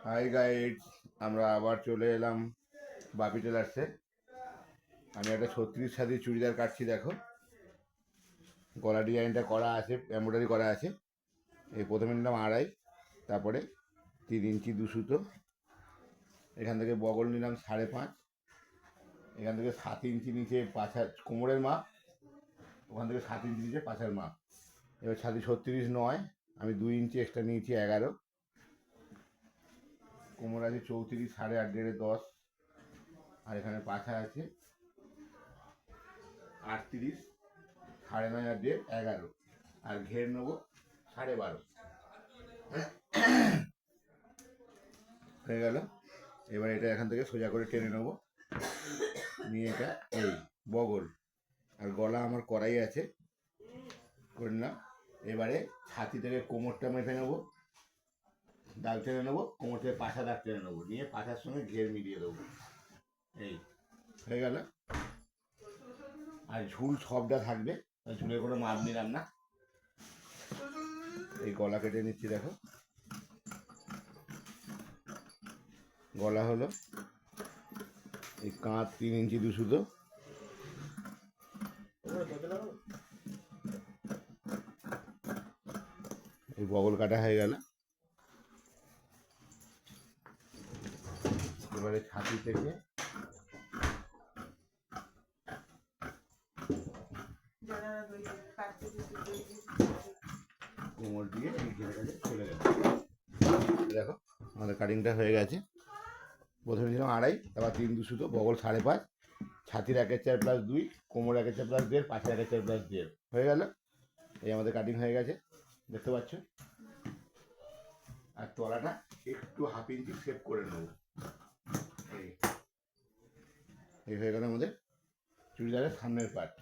High guides, আমরা আবার চলে এলাম বাপি টেলার্সে। আমি একটা 36 ছাদি চুড়িদার কাটছি, দেখো গলা ডিজাইনটা করা আছে, এমব্রয়ডারি করা আছে। এই প্রথমে নিলাম 2.5, তারপরে 3 ইঞ্চি 2 সুতো, এখান থেকে বগল নিলাম 5.5, এখান থেকে 7 ইঞ্চি নিচে পাছার কোমরের মাপ, ওখান থেকে 7 ইঞ্চি নিচে পাছার মাপ। এবার ছাতি 36 নয়, আমি 2 ইঞ্চি এক্সট্রা নিয়েছি 11, কোমর আছে 34, 8.5 দেড়ে 10, আর এখানে পাছা আছে 38, 9.5 আর 1.5 11, আর ঘের নেবো 12.5 হয়ে গেল। এবার এটা এখান থেকে সোজা করে টেনে নেবো, নিয়ে এটা এই বগল আর গলা আমার করাই আছে, করে নিলাম। এবারে ছাতি থেকে কোমরটা মেপে নেবো, দাগ টেনে নেবো, কোমর থেকে পাছা দাগ টেনে নেবো, নিয়ে পাছার সঙ্গে ঘের মিলিয়ে দেবো। এই হয়ে গেল। আর ঝুল সবটা থাকবে, ঝুলের কোনো মাপ নিলাম না। এই গলা কেটে নিচ্ছি, দেখো গলা হলো এই কাঁধ 3 ইঞ্চি 2 সুতো, এই বগল কাটা হয়ে গেল। এবারে ছাতি থেকে কোমর দিয়ে এই ঘেরে কাছে চলে গেল। দেখো আমাদের কাটিংটা হয়ে গেছে। প্রথমে ছিলাম 2.5, তারপর 3 2 সুতো, বগল 5.5, ছাতির 1/4 + 2, কোমর 1/4 + 1.5, পাশের 1/4 + 1.5 হয়ে গেল। এই আমাদের কাটিং হয়ে গেছে, দেখতে পাচ্ছ। আর তলাটা একটু 1/2 ইঞ্চি শেপ করে নেব। এই হয়ে গেল আমাদের চুড়িদারের সামনের পার্ট।